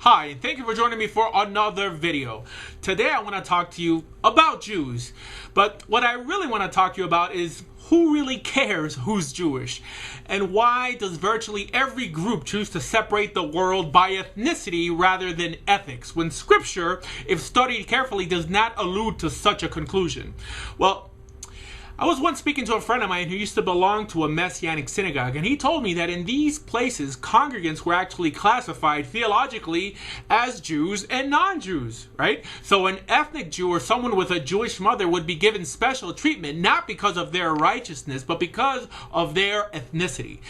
Hi, and thank you for joining me for another video. Today I want to talk to you about Jews, but what I really want to talk to you about is who really cares who's Jewish, and why does virtually every group choose to separate the world by ethnicity rather than ethics, when scripture, if studied carefully, does not allude to such a conclusion. Well, I was once speaking to a friend of mine who used to belong to a Messianic synagogue, and he told me that in these places, congregants were actually classified theologically as Jews and non-Jews, right? So an ethnic Jew or someone with a Jewish mother would be given special treatment, not because of their righteousness, but because of their ethnicity.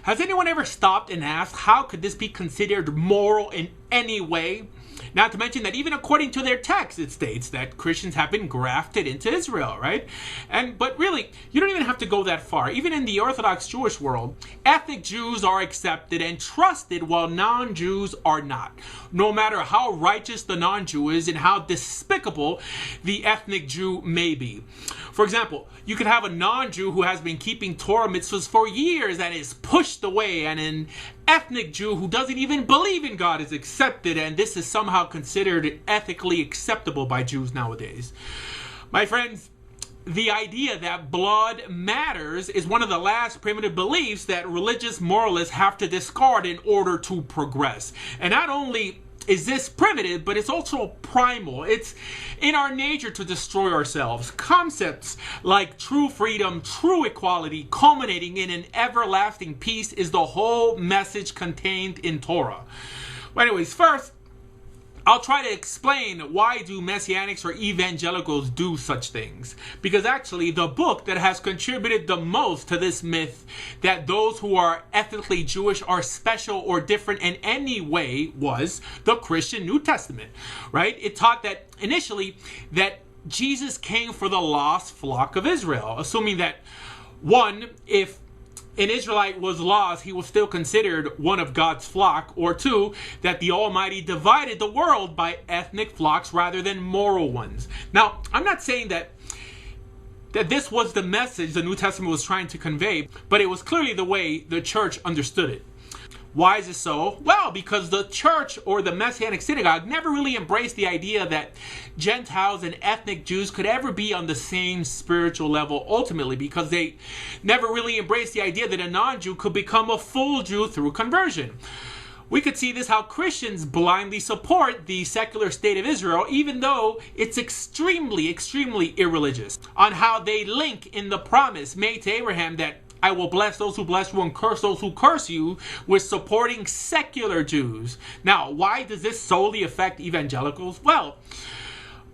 Has anyone ever stopped and asked, how could this be considered moral in any way? Not to mention that even according to their text, it states that Christians have been grafted into Israel, right? But really, you don't even have to go that far. Even in the Orthodox Jewish world, ethnic Jews are accepted and trusted while non-Jews are not. No matter how righteous the non-Jew is and how despicable the ethnic Jew may be. For example, you could have a non-Jew who has been keeping Torah mitzvahs for years and is pushed away, and an ethnic Jew who doesn't even believe in God is accepted, and this is somehow considered ethically acceptable by Jews nowadays. My friends, the idea that blood matters is one of the last primitive beliefs that religious moralists have to discard in order to progress. And not only is this primitive, but it's also primal. It's in our nature to destroy ourselves. Concepts like true freedom, true equality, culminating in an everlasting peace is the whole message contained in Torah. Well, anyways, first, I'll try to explain why do Messianics or evangelicals do such things. Because actually, the book that has contributed the most to this myth that those who are ethnically Jewish are special or different in any way was the Christian New Testament, right? It taught that initially that Jesus came for the lost flock of Israel, assuming that one, if an Israelite was lost, he was still considered one of God's flock, or two, that the Almighty divided the world by ethnic flocks rather than moral ones. Now, I'm not saying that this was the message the New Testament was trying to convey, but it was clearly the way the church understood it. Why is it so? Well, because the church or the Messianic synagogue never really embraced the idea that Gentiles and ethnic Jews could ever be on the same spiritual level ultimately, because they never really embraced the idea that a non-Jew could become a full Jew through conversion. We could see this how Christians blindly support the secular state of Israel, even though it's extremely, extremely irreligious, on how they link in the promise made to Abraham that I will bless those who bless you and curse those who curse you, with supporting secular Jews. Now, why does this solely affect evangelicals? Well,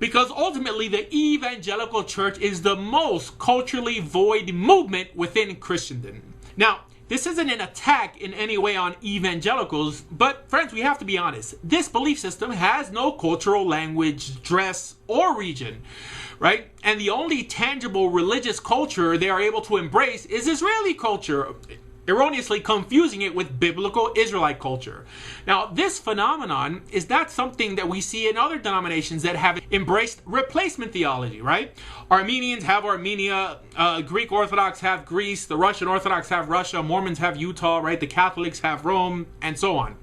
because ultimately the evangelical church is the most culturally void movement within Christendom. Now, this isn't an attack in any way on evangelicals, but friends, we have to be honest. This belief system has no cultural language, dress, or region, right? And the only tangible religious culture they are able to embrace is Israeli culture, erroneously confusing it with biblical Israelite culture. Now, this phenomenon is not something that we see in other denominations that have embraced replacement theology, right? Armenians have Armenia, Greek Orthodox have Greece, the Russian Orthodox have Russia, Mormons have Utah, right? The Catholics have Rome, and so on.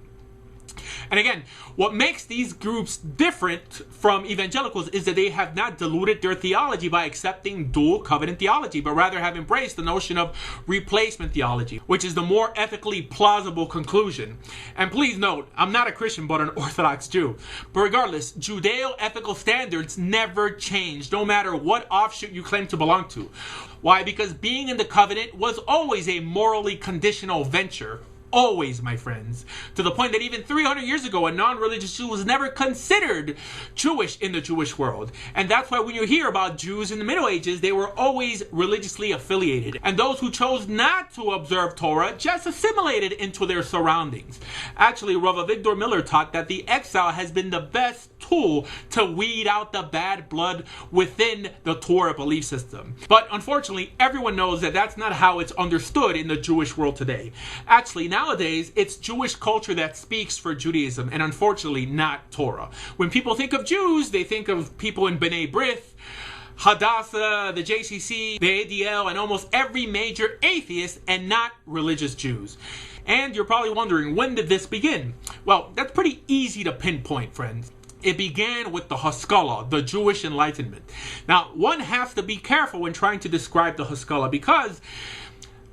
And again, what makes these groups different from evangelicals is that they have not diluted their theology by accepting dual covenant theology, but rather have embraced the notion of replacement theology, which is the more ethically plausible conclusion. And please note, I'm not a Christian, but an Orthodox Jew. But regardless, Judeo-ethical standards never change, no matter what offshoot you claim to belong to. Why? Because being in the covenant was always a morally conditional venture. Always, my friends. To the point that even 300 years ago, a non-religious Jew was never considered Jewish in the Jewish world. And that's why when you hear about Jews in the Middle Ages, they were always religiously affiliated. And those who chose not to observe Torah just assimilated into their surroundings. Actually, Rav Victor Miller taught that the exile has been the best tool to weed out the bad blood within the Torah belief system. But unfortunately, everyone knows that that's not how it's understood in the Jewish world today. Actually, nowadays, it's Jewish culture that speaks for Judaism, and unfortunately not Torah. When people think of Jews, they think of people in B'nai B'rith, Hadassah, the JCC, the ADL, and almost every major atheist, and not religious Jews. And you're probably wondering, when did this begin? Well, that's pretty easy to pinpoint, friends. It began with the Haskalah, the Jewish Enlightenment. Now, one has to be careful when trying to describe the Haskalah because,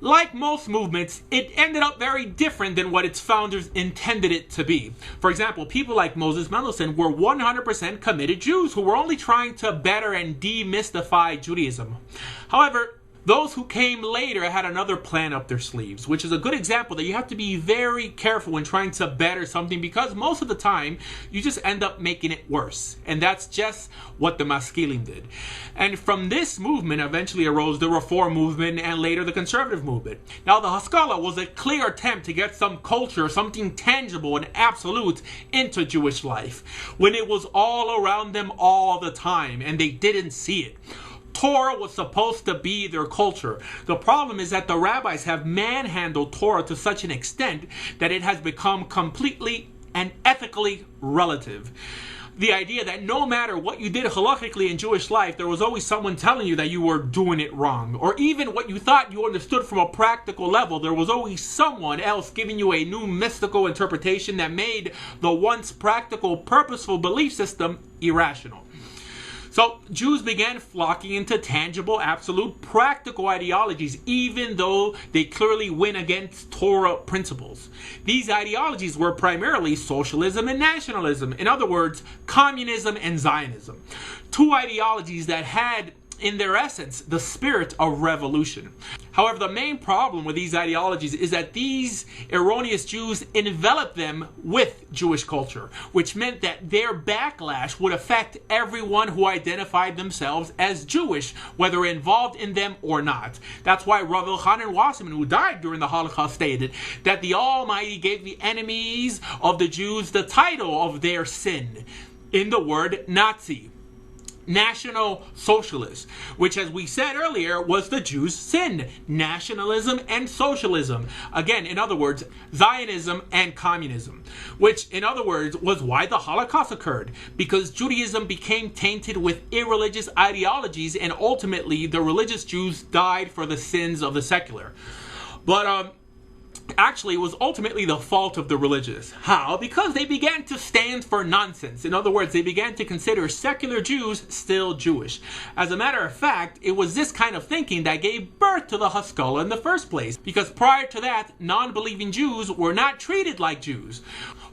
like most movements, it ended up very different than what its founders intended it to be. For example, people like Moses Mendelssohn were 100% committed Jews who were only trying to better and demystify Judaism. However, those who came later had another plan up their sleeves, which is a good example that you have to be very careful when trying to better something because most of the time you just end up making it worse. And that's just what the Maskilim did. And from this movement eventually arose the Reform movement and later the Conservative movement. Now the Haskalah was a clear attempt to get some culture, something tangible and absolute into Jewish life when it was all around them all the time and they didn't see it. Torah was supposed to be their culture. The problem is that the rabbis have manhandled Torah to such an extent that it has become completely and ethically relative. The idea that no matter what you did halakhically in Jewish life, there was always someone telling you that you were doing it wrong. Or even what you thought you understood from a practical level, there was always someone else giving you a new mystical interpretation that made the once practical, purposeful belief system irrational. So Jews began flocking into tangible, absolute, practical ideologies, even though they clearly went against Torah principles. These ideologies were primarily socialism and nationalism. In other words, communism and Zionism. Two ideologies that had, in their essence, the spirit of revolution. However, the main problem with these ideologies is that these erroneous Jews enveloped them with Jewish culture, which meant that their backlash would affect everyone who identified themselves as Jewish, whether involved in them or not. That's why Rav Elchanan Wasserman, who died during the Holocaust, stated that the Almighty gave the enemies of the Jews the title of their sin in the word Nazi. National Socialist, which, as we said earlier, was the Jews' sin. Nationalism and socialism. Again, in other words, Zionism and communism. Which, in other words, was why the Holocaust occurred. Because Judaism became tainted with irreligious ideologies and ultimately the religious Jews died for the sins of the secular. But, actually, it was ultimately the fault of the religious. How? Because they began to stand for nonsense. In other words, they began to consider secular Jews still Jewish. As a matter of fact, it was this kind of thinking that gave birth to the Haskalah in the first place. Because prior to that, non-believing Jews were not treated like Jews.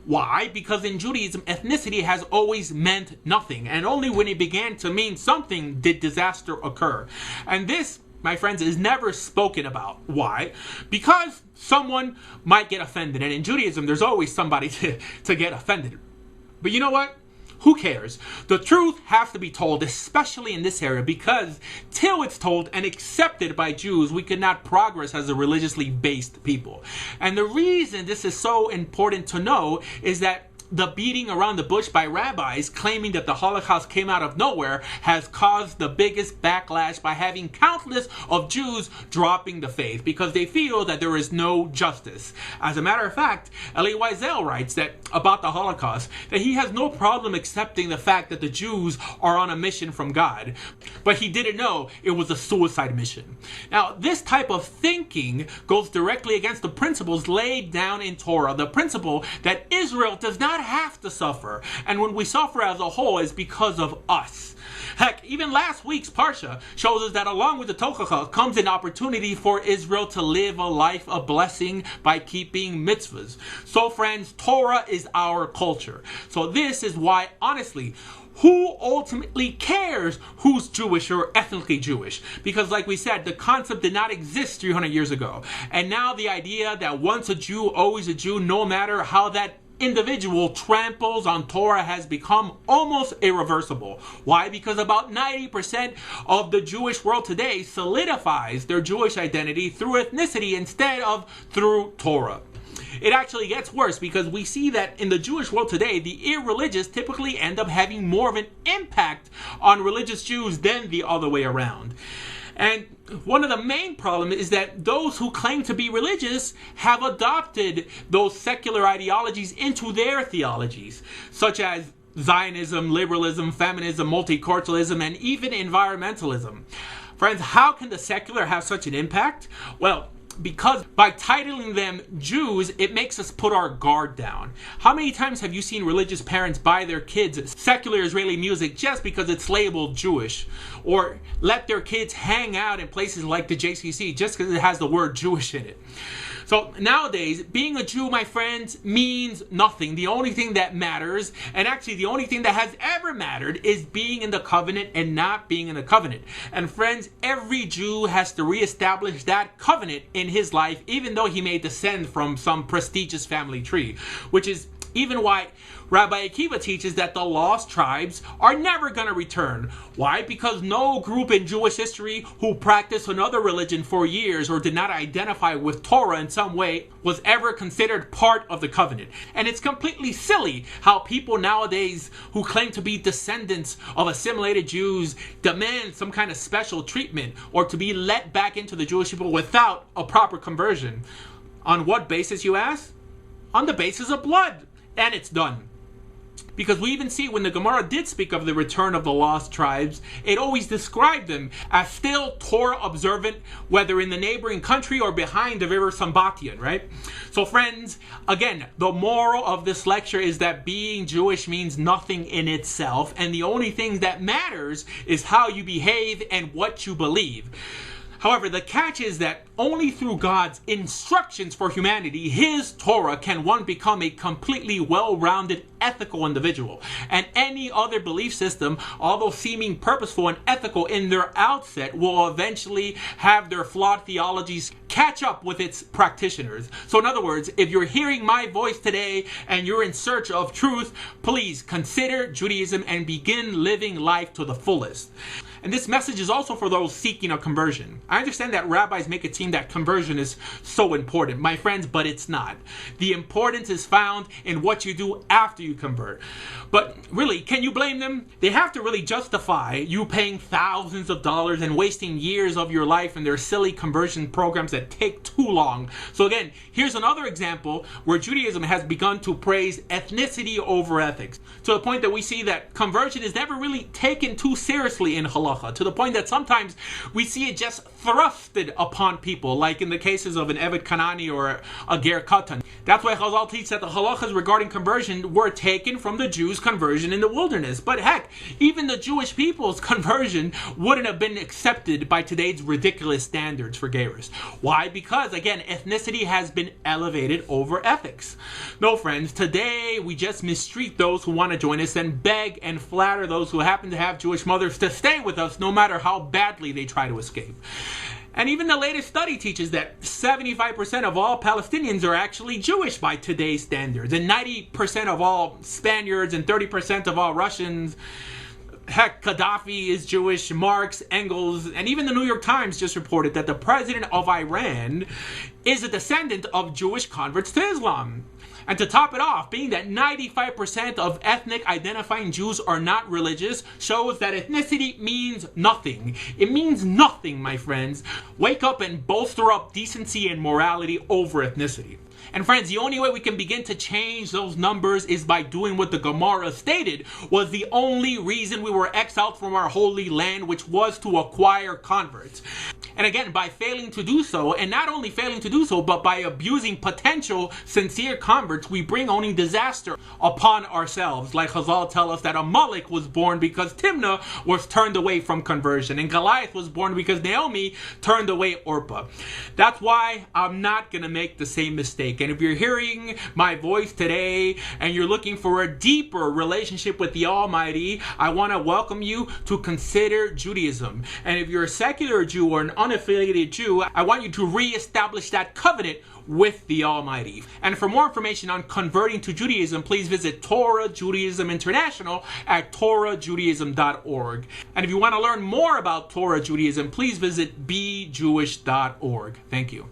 Why? Because in Judaism, ethnicity has always meant nothing. And only when it began to mean something did disaster occur. And this, my friends, is never spoken about. Why? Because someone might get offended. And in Judaism, there's always somebody to get offended. But you know what? Who cares? The truth has to be told, especially in this area, because till it's told and accepted by Jews, we could not progress as a religiously based people. And the reason this is so important to know is that the beating around the bush by rabbis claiming that the Holocaust came out of nowhere has caused the biggest backlash by having countless of Jews dropping the faith because they feel that there is no justice. As a matter of fact, Elie Wiesel writes that about the Holocaust that he has no problem accepting the fact that the Jews are on a mission from God, but he didn't know it was a suicide mission. Now, this type of thinking goes directly against the principles laid down in Torah, the principle that Israel does not have to suffer, and when we suffer as a whole is because of us. Heck, even last week's Parsha shows us that along with the Tochacha comes an opportunity for Israel to live a life of blessing by keeping mitzvahs. So friends, Torah is our culture. So this is why, honestly, who ultimately cares who's Jewish or ethnically Jewish? Because like we said, the concept did not exist 300 years ago. And now the idea that once a Jew, always a Jew, no matter how that individual tramples on Torah has become almost irreversible. Why? Because about 90% of the Jewish world today solidifies their Jewish identity through ethnicity instead of through Torah. It actually gets worse because we see that in the Jewish world today, the irreligious typically end up having more of an impact on religious Jews than the other way around. And one of the main problems is that those who claim to be religious have adopted those secular ideologies into their theologies, such as Zionism, liberalism, feminism, multiculturalism, and even environmentalism. Friends, how can the secular have such an impact? Well, because by titling them Jews, it makes us put our guard down. How many times have you seen religious parents buy their kids secular Israeli music just because it's labeled Jewish? Or let their kids hang out in places like the JCC just because it has the word Jewish in it? So nowadays, being a Jew, my friends, means nothing. The only thing that matters, and actually the only thing that has ever mattered, is being in the covenant and not being in the covenant. And friends, every Jew has to reestablish that covenant in his life, even though he may descend from some prestigious family tree, which is even why Rabbi Akiva teaches that the lost tribes are never going to return. Why? Because no group in Jewish history who practiced another religion for years or did not identify with Torah in some way was ever considered part of the covenant. And it's completely silly how people nowadays who claim to be descendants of assimilated Jews demand some kind of special treatment or to be let back into the Jewish people without a proper conversion. On what basis, you ask? On the basis of blood. And it's done. Because we even see when the Gemara did speak of the return of the lost tribes, it always described them as still Torah observant, whether in the neighboring country or behind the river Sambatian, right? So friends, again, the moral of this lecture is that being Jewish means nothing in itself, and the only thing that matters is how you behave and what you believe. However, the catch is that only through God's instructions for humanity, His Torah, can one become a completely well-rounded ethical individual. And any other belief system, although seeming purposeful and ethical in their outset, will eventually have their flawed theologies catch up with its practitioners. So in other words, if you're hearing my voice today and you're in search of truth, please consider Judaism and begin living life to the fullest. And this message is also for those seeking a conversion. I understand that rabbis make it seem that conversion is so important, my friends, but it's not. The importance is found in what you do after you convert. But really, can you blame them? They have to really justify you paying thousands of dollars and wasting years of your life in their silly conversion programs that take too long. So again, here's another example where Judaism has begun to praise ethnicity over ethics, to the point that we see that conversion is never really taken too seriously in halacha, to the point that sometimes we see it just thrusted upon people, like in the cases of an Eved Kanani or a Ger Katan. That's why Chazal teaches that the halachas regarding conversion were taken from the Jews' conversion in the wilderness. But heck, even the Jewish people's conversion wouldn't have been accepted by today's ridiculous standards for Geras. Why? Because, again, ethnicity has been elevated over ethics. No, friends, today we just mistreat those who want to join us and beg and flatter those who happen to have Jewish mothers to stay with us no matter how badly they try to escape. And even the latest study teaches that 75% of all Palestinians are actually Jewish by today's standards, and 90% of all Spaniards and 30% of all Russians. Heck, Gaddafi is Jewish, Marx, Engels, and even the New York Times just reported that the president of Iran is a descendant of Jewish converts to Islam. And to top it off, being that 95% of ethnic identifying Jews are not religious shows that ethnicity means nothing. It means nothing, my friends. Wake up and bolster up decency and morality over ethnicity. And friends, the only way we can begin to change those numbers is by doing what the Gemara stated was the only reason we were exiled from our holy land, which was to acquire converts. And again, by failing to do so, and not only failing to do so, but by abusing potential sincere converts, we bring only disaster upon ourselves. Like Chazal tell us that Amalek was born because Timnah was turned away from conversion, and Goliath was born because Naomi turned away Orpah. That's why I'm not going to make the same mistake. And if you're hearing my voice today and you're looking for a deeper relationship with the Almighty, I want to welcome you to consider Judaism. And if you're a secular Jew or an unaffiliated Jew, I want you to reestablish that covenant with the Almighty. And for more information on converting to Judaism, please visit Torah Judaism International at torahjudaism.org. And if you want to learn more about Torah Judaism, please visit bejewish.org. Thank you.